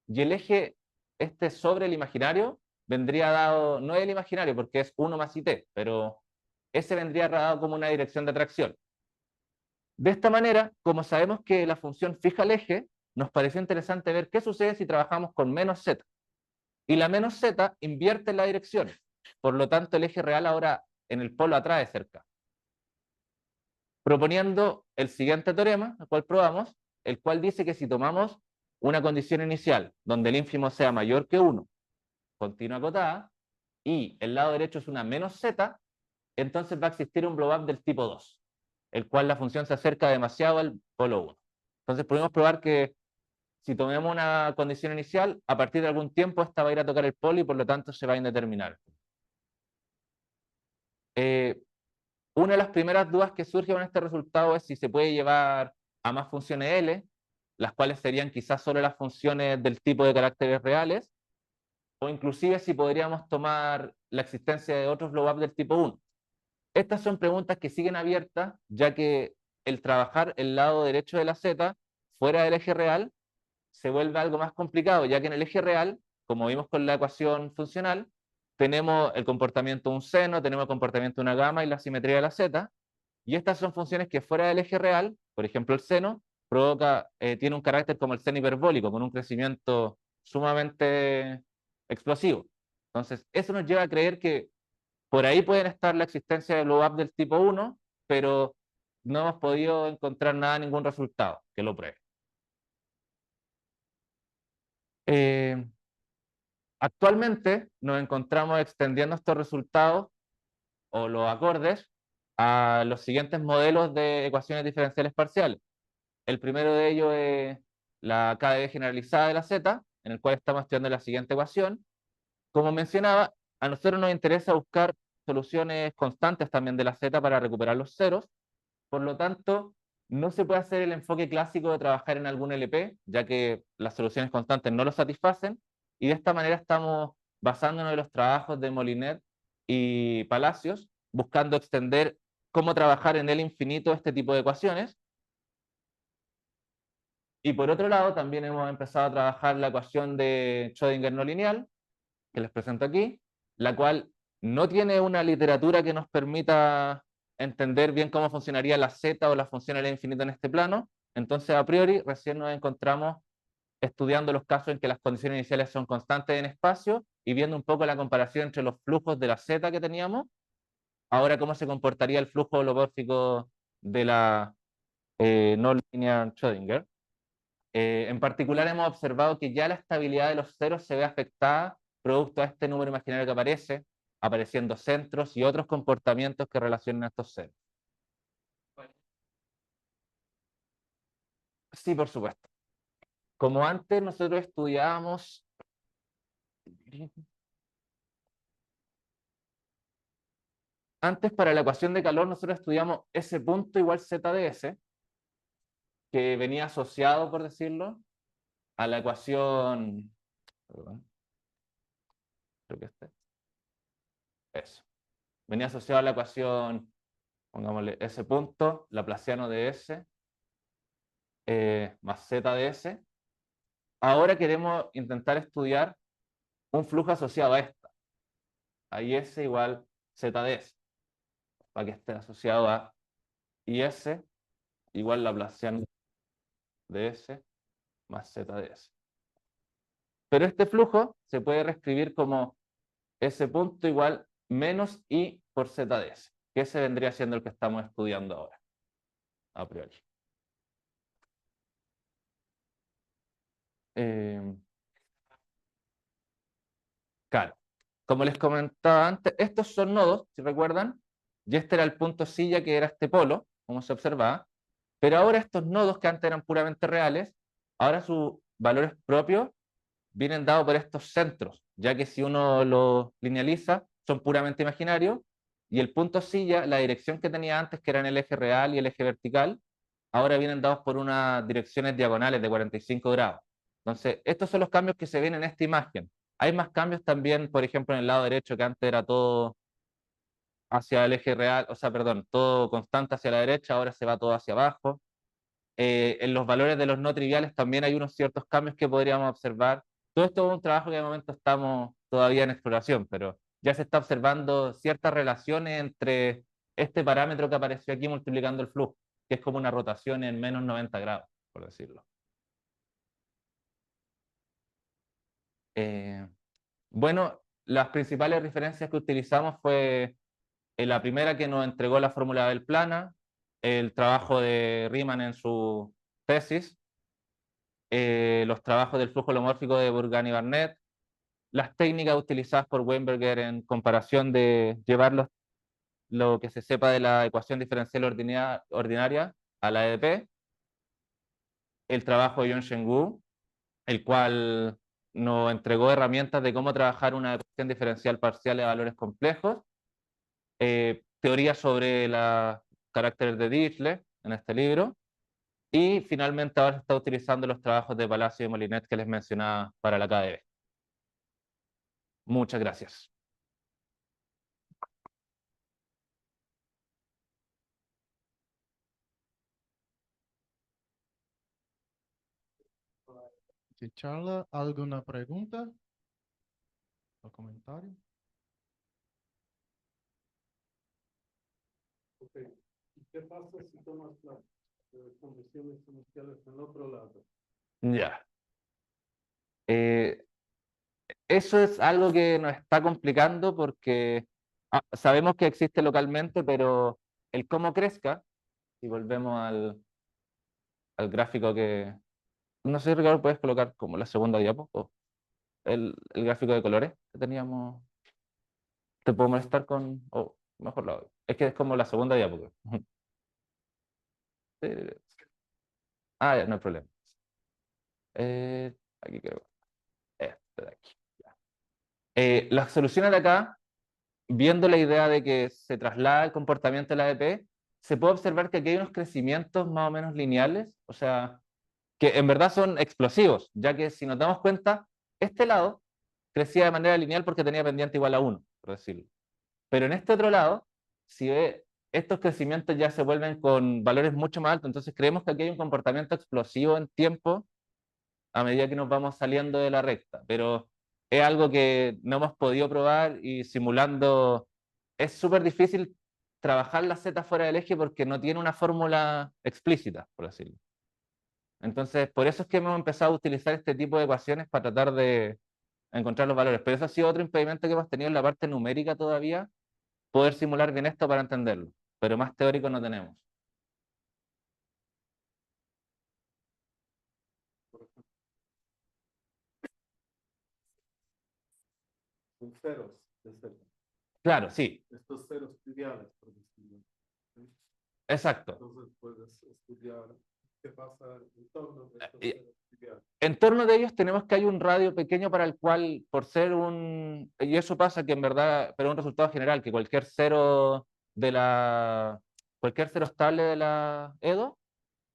y el eje sobre el imaginario vendría dado, no es el imaginario porque es 1 más it, pero ese vendría dado como una dirección de atracción. De esta manera, como sabemos que la función fija el eje, nos pareció interesante ver qué sucede si trabajamos con menos z. Y la menos z invierte la dirección. Por lo tanto, el eje real ahora en el polo atrae cerca. Proponiendo el siguiente teorema, el cual probamos, el cual dice que si tomamos una condición inicial donde el ínfimo sea mayor que 1, continua acotada, y el lado derecho es una menos z, entonces va a existir un blow-up del tipo 2, el cual la función se acerca demasiado al polo 1. Entonces podemos probar que si tomamos una condición inicial, a partir de algún tiempo esta va a ir a tocar el polo y por lo tanto se va a indeterminar. Una de las primeras dudas que surge con este resultado es si se puede llevar a más funciones L, las cuales serían quizás solo las funciones del tipo de caracteres reales, o inclusive si podríamos tomar la existencia de otros blow-up del tipo 1. Estas son preguntas que siguen abiertas, ya que el trabajar el lado derecho de la z fuera del eje real se vuelve algo más complicado, ya que en el eje real, como vimos con la ecuación funcional, tenemos el comportamiento de un seno, tenemos el comportamiento de una gama y la simetría de la z, y estas son funciones que fuera del eje real, por ejemplo el seno, tiene un carácter como el seno hiperbólico, con un crecimiento sumamente explosivo. Entonces, eso nos lleva a creer que por ahí pueden estar la existencia de blow-up del tipo 1, pero no hemos podido encontrar ningún resultado que lo pruebe. Actualmente nos encontramos extendiendo estos resultados o los acordes a los siguientes modelos de ecuaciones diferenciales parciales. El primero de ellos es la KdV generalizada de la z, en el cual estamos estudiando la siguiente ecuación. Como mencionaba, a nosotros nos interesa buscar soluciones constantes también de la z para recuperar los ceros. Por lo tanto, no se puede hacer el enfoque clásico de trabajar en algún LP, ya que las soluciones constantes no lo satisfacen, y de esta manera estamos basándonos en los trabajos de Molinet y Palacios, buscando extender cómo trabajar en el infinito este tipo de ecuaciones. Y por otro lado, también hemos empezado a trabajar la ecuación de Schrödinger no lineal, que les presento aquí, la cual no tiene una literatura que nos permita entender bien cómo funcionaría la z o la función al infinito en este plano. Entonces, a priori, recién nos encontramos estudiando los casos en que las condiciones iniciales son constantes en espacio y viendo un poco la comparación entre los flujos de la z que teníamos, ahora cómo se comportaría el flujo holomórfico de la no lineal Schrödinger. En particular hemos observado que ya la estabilidad de los ceros se ve afectada producto de este número imaginario que aparece, apareciendo centros y otros comportamientos que relacionan a estos ceros. Sí, por supuesto. Como antes nosotros estudiábamos... Antes para la ecuación de calor nosotros estudiamos S punto igual Z de S, que venía asociado, por decirlo, a la ecuación... Perdón, creo que eso. Venía asociado a la ecuación, pongámosle S punto, laplaciano de S, más Z de S. Ahora queremos intentar estudiar un flujo asociado a esta. Ahí S igual Z de S, para que esté asociado a IS igual laplaciano de S más Z de S. Pero este flujo se puede reescribir como ese punto igual menos I por Z de S, que ese vendría siendo el que estamos estudiando ahora, a priori. Claro, como les comentaba antes, estos son nodos, si recuerdan, y este era el punto silla que era este polo, como se observaba, pero ahora estos nodos que antes eran puramente reales, ahora sus valores propios vienen dados por estos centros, ya que si uno los linealiza, son puramente imaginarios, y el punto silla, la dirección que tenía antes, que eran el eje real y el eje vertical, ahora vienen dados por unas direcciones diagonales de 45 grados. Entonces, estos son los cambios que se ven en esta imagen. Hay más cambios también, por ejemplo, en el lado derecho, que antes era todo hacia el eje real, o sea, perdón, todo constante hacia la derecha, ahora se va todo hacia abajo. En los valores de los no triviales también hay unos ciertos cambios que podríamos observar. Todo esto es un trabajo que de momento estamos todavía en exploración, pero ya se está observando ciertas relaciones entre este parámetro que apareció aquí multiplicando el flujo, que es como una rotación en menos 90 grados, por decirlo. Eh, bueno, las principales referencias que utilizamos fue la primera que nos entregó la fórmula del plana, el trabajo de Riemann en su tesis, los trabajos del flujo holomórfico de Bourgain y Barnett, las técnicas utilizadas por Weinberger en comparación de llevar lo que se sepa de la ecuación diferencial ordinaria a la EDP, el trabajo de Yong-Shen Wu, el cual nos entregó herramientas de cómo trabajar una ecuación diferencial parcial de valores complejos, teoría sobre los caracteres de Dirichlet en este libro, y finalmente ahora se está utilizando los trabajos de Palacio y Molinet que les mencionaba para la KDB. Muchas gracias. Si Charla, ¿alguna pregunta o comentario? Ok. ¿Y qué pasa si tomas las condiciones iniciales en otro lado? Ya. Eso es algo que nos está complicando porque sabemos que existe localmente, pero el cómo crezca, si volvemos al gráfico que... No sé, Ricardo, ¿puedes colocar como la segunda diapo? O el gráfico de colores que teníamos. ¿Te puedo molestar con...? O mejor lo hago. Es que es como la segunda diapo, creo. Sí. Ah, ya, no hay problema. Aquí creo. Este de aquí. Ya. Las soluciones de acá, viendo la idea de que se traslada el comportamiento de la ADP, se puede observar que aquí hay unos crecimientos más o menos lineales, o sea, que en verdad son explosivos, ya que si nos damos cuenta, este lado crecía de manera lineal porque tenía pendiente igual a 1, por decirlo. Pero en este otro lado, si ve, estos crecimientos ya se vuelven con valores mucho más altos, entonces creemos que aquí hay un comportamiento explosivo en tiempo a medida que nos vamos saliendo de la recta, pero es algo que no hemos podido probar y simulando es súper difícil trabajar la z fuera del eje porque no tiene una fórmula explícita, por decirlo. Entonces, por eso es que hemos empezado a utilizar este tipo de ecuaciones para tratar de encontrar los valores. Pero eso ha sido otro impedimento que hemos tenido en la parte numérica todavía, poder simular bien esto para entenderlo. Pero más teórico no tenemos. Por ejemplo, son ceros de Z. Claro, sí, Estos ceros triviales, por decirlo. ¿Sí? exacto. Entonces puedes estudiar qué pasa en torno de estos Y ceros triviales. en torno de ellos tenemos que hay un radio pequeño para el cual, por ser y eso pasa que en verdad, pero un resultado general, que cualquier cero estable de la EDO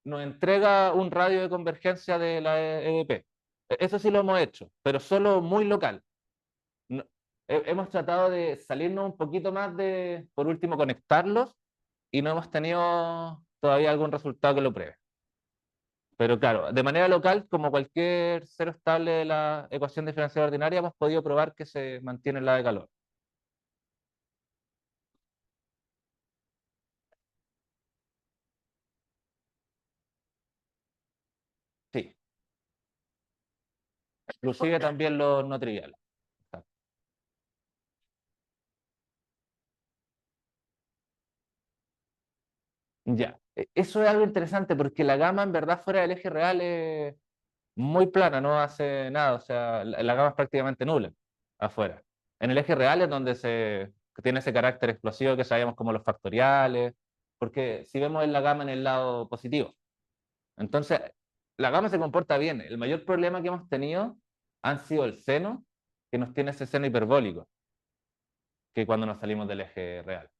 nos entrega un radio de convergencia de la EDP. Eso sí lo hemos hecho, pero solo muy local. Hemos tratado de salirnos un poquito más de, por último, conectarlos y no hemos tenido todavía algún resultado que lo pruebe. Pero claro, de manera local, como cualquier cero estable de la ecuación diferencial ordinaria, hemos podido probar que se mantiene la de calor. Sí, inclusive también los no triviales. Ya, eso es algo interesante porque la gama en verdad fuera del eje real es muy plana, no hace nada, o sea, la gama es prácticamente nula afuera. En el eje real es donde que tiene ese carácter explosivo que sabemos como los factoriales, porque si vemos en la gama en el lado positivo. Entonces, la gama se comporta bien. El mayor problema que hemos tenido han sido el seno, que nos tiene ese seno hiperbólico, que cuando nos salimos del eje real.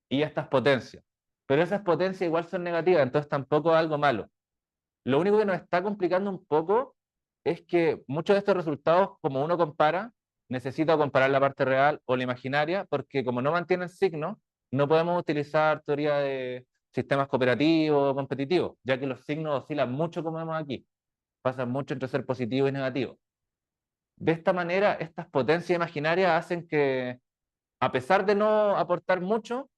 Y estas potencias. Pero esas potencias igual son negativas, entonces tampoco es algo malo. Lo único que nos está complicando un poco es que muchos de estos resultados, como uno compara, necesita comparar la parte real o la imaginaria, porque como no mantienen signos, no podemos utilizar teoría de sistemas cooperativos o competitivos, ya que los signos oscilan mucho como vemos aquí, pasan mucho entre ser positivo y negativo. De esta manera, estas potencias imaginarias hacen que, a pesar de no aportar mucho,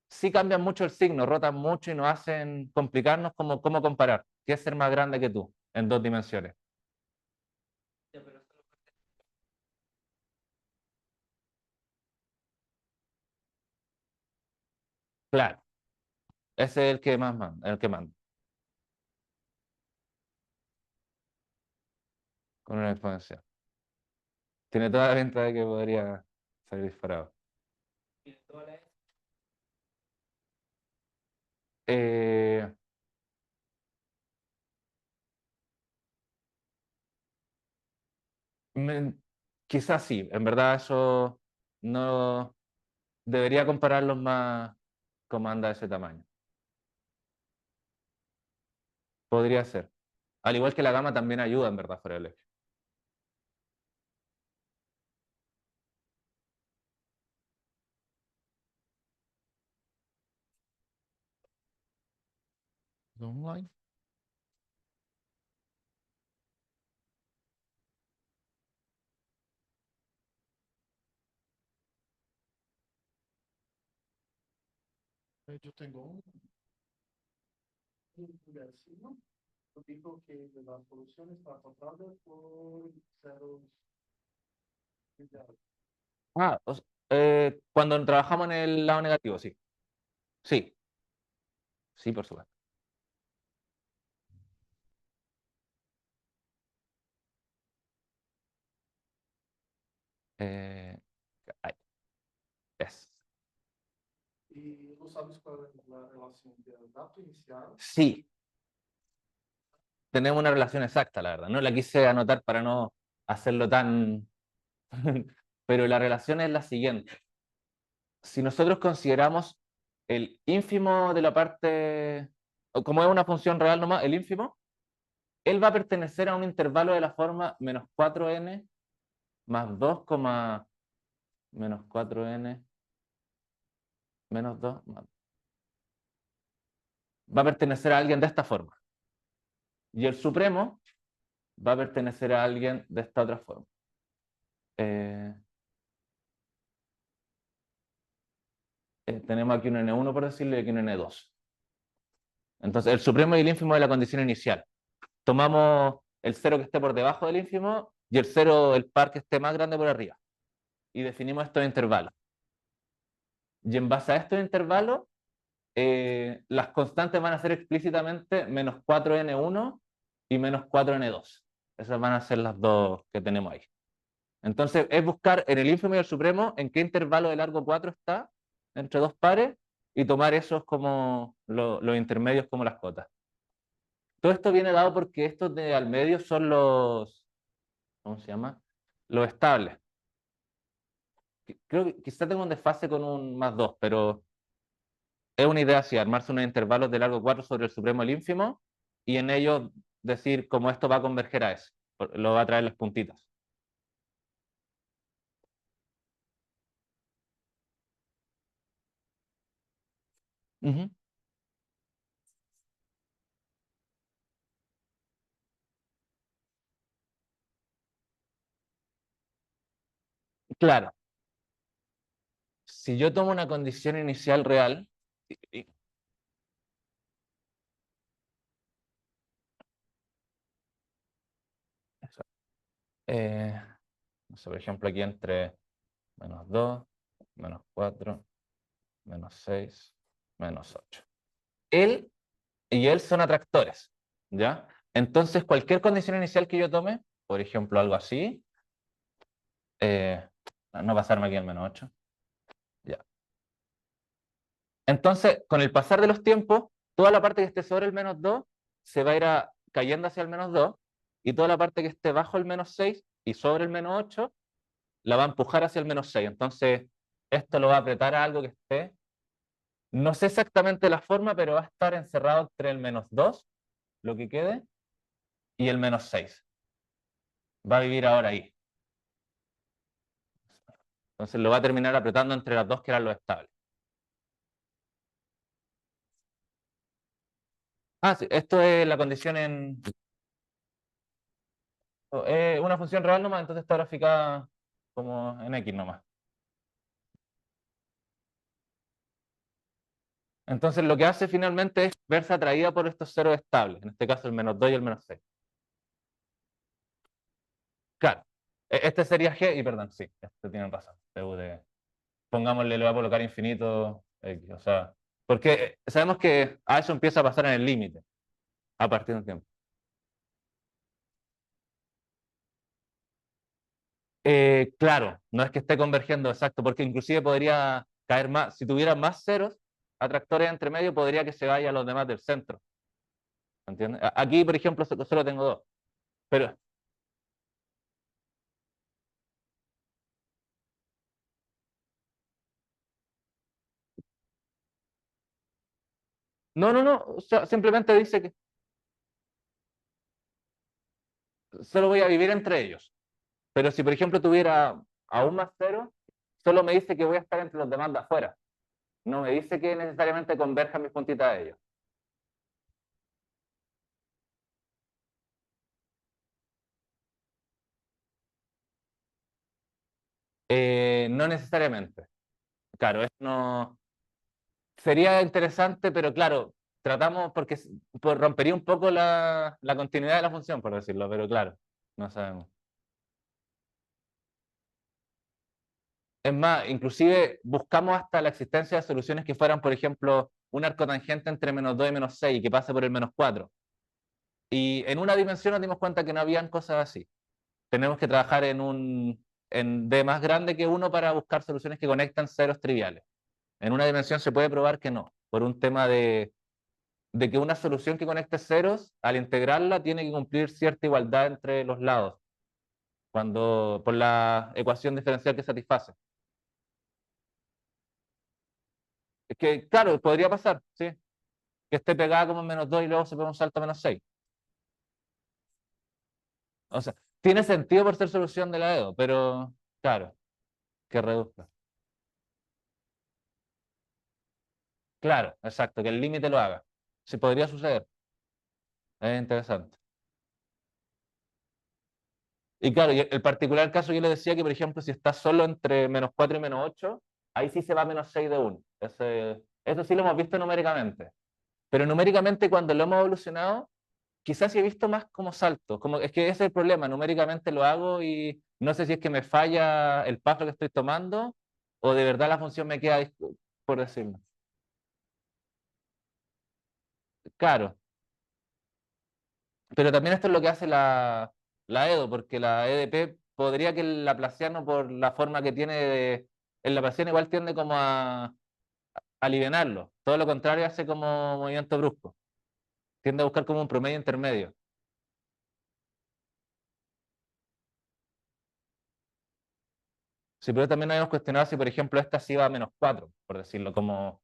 sí cambian mucho el signo, rotan mucho y nos hacen complicarnos como cómo comparar. ¿Qué es ser más grande que tú en dos dimensiones? Claro, ese es el que más manda, el que manda, con una exponencial. Tiene toda la pinta de que podría salir disparado. Eh, me- Quizás sí, en verdad eso no debería compararlos más con anda de ese tamaño. Podría ser. Al igual que la gama también ayuda en verdad fuera del eje. Online. Yo tengo un vecino dijo que la solución está encontrada por ceros. Cuando trabajamos en el lado negativo, sí. Sí, sí, por supuesto. Eh, Ahí, es. ¿Y no sabes cuál es la relación del dato inicial? Sí, tenemos una relación exacta, la verdad. No la quise anotar para no hacerlo tan... Pero la relación es la siguiente. Si nosotros consideramos el ínfimo de la parte, o como es una función real nomás, el ínfimo, él va a pertenecer a un intervalo de la forma menos 4n más 2, menos 4n menos 2. Va a pertenecer a alguien de esta forma. Y el supremo va a pertenecer a alguien de esta otra forma. Eh, Tenemos aquí un n1 por decirlo y aquí un n2. Entonces, el supremo y el ínfimo de la condición inicial. Tomamos el cero que esté por debajo del ínfimo y el cero, el par que esté más grande por arriba. Y definimos estos intervalos. Y en base a estos intervalos, las constantes van a ser explícitamente menos 4n1 y menos 4n2. Esas van a ser las dos que tenemos ahí. Entonces, es buscar en el ínfimo y el supremo en qué intervalo de largo 4 está entre dos pares y tomar esos como los intermedios como las cotas. Todo esto viene dado porque estos de al medio son los, ¿cómo se llama? Los estables. Creo que quizá tengo un desfase con un más 2, pero es una idea así, armarse unos intervalos de largo 4 sobre el supremo y el ínfimo y en ellos decir cómo esto va a converger a eso. Lo va a traer las puntitas. Ujú. Claro, si yo tomo una condición inicial real, y- eso, eh, no sé, por ejemplo, aquí entre menos 2, menos 4, menos 6, menos 8. él y él son atractores, ¿ya? Entonces, cualquier condición inicial que yo tome, por ejemplo, algo así, no pasarme aquí al -8, ya. Entonces, con el pasar de los tiempos, toda la parte que esté sobre el -2 se va a ir cayendo hacia el -2, y toda la parte que esté bajo el -6 y sobre el -8 la va a empujar hacia el -6. Entonces, esto lo va a apretar a algo que esté, no sé exactamente la forma, pero va a estar encerrado entre el -2, lo que quede, y el -6. Va a vivir ahora ahí. Entonces lo va a terminar apretando entre las dos que eran los estables. Sí, esto es la condición en... una función real nomás, entonces está graficada como en X nomás. Entonces lo que hace finalmente es verse atraída por estos ceros estables, en este caso el -2 y el -6. Claro, este sería G, y perdón, sí, este tiene razón. Pongámosle, le voy a colocar infinito X, o sea, porque sabemos que a eso empieza a pasar en el límite, a partir de un tiempo. Claro, no es que esté convergiendo exacto, porque inclusive podría caer más, si tuviera más ceros atractores entre medio, podría que se vaya a los demás del centro. ¿Entiendes? Aquí, por ejemplo, solo tengo dos. Pero no, o sea, simplemente dice que solo voy a vivir entre ellos. Pero si, por ejemplo, tuviera aún más ceros, solo me dice que voy a estar entre los demás de afuera. No me dice que necesariamente converjan mis puntitas de ellos. No necesariamente. Claro, eso no sería interesante, pero claro, tratamos porque pues, rompería un poco la continuidad de la función, por decirlo, pero claro, no sabemos. Es más, inclusive buscamos hasta la existencia de soluciones que fueran, por ejemplo, un arco tangente entre -2 y -6 que pase por el -4. Y en una dimensión nos dimos cuenta que no habían cosas así. Tenemos que trabajar en D más grande que 1 para buscar soluciones que conectan ceros triviales. En una dimensión se puede probar que no, por un tema de que una solución que conecte ceros, al integrarla, tiene que cumplir cierta igualdad entre los lados, por la ecuación diferencial que satisface. Es que, claro, podría pasar, ¿sí? Que esté pegada como en -2 y luego se pega un salto a -6. O sea, tiene sentido por ser solución de la EDO, pero, claro, que reduzca. Claro, exacto, que el límite lo haga. Sí, podría suceder. Es interesante. Y claro, y el particular caso yo le decía que, por ejemplo, si está solo entre -4 y -8, ahí sí se va a -6 de 1. Eso sí lo hemos visto numéricamente. Pero numéricamente cuando lo hemos evolucionado, quizás sí he visto más como saltos. Es que ese es el problema, numéricamente lo hago y no sé si es que me falla el paso que estoy tomando o de verdad la función me queda, por decirlo. Claro, pero también esto es lo que hace la EDO, porque la EDP podría que el laplaciano, por la forma que tiene el laplaciano igual tiende como a alivianarlo. Todo lo contrario hace como movimiento brusco. Tiende a buscar como un promedio intermedio. Sí, pero también habíamos cuestionado si, por ejemplo, esta sí va a -4, por decirlo, como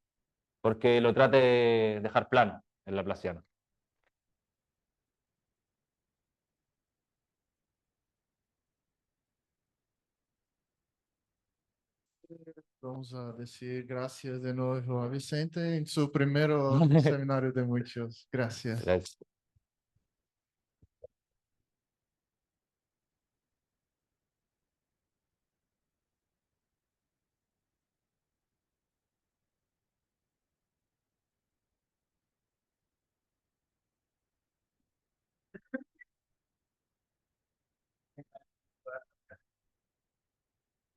porque lo trate de dejar plano el laplaciano. Vamos a decir gracias de nuevo a Vicente en su primer seminario de muchos. Gracias. Gracias.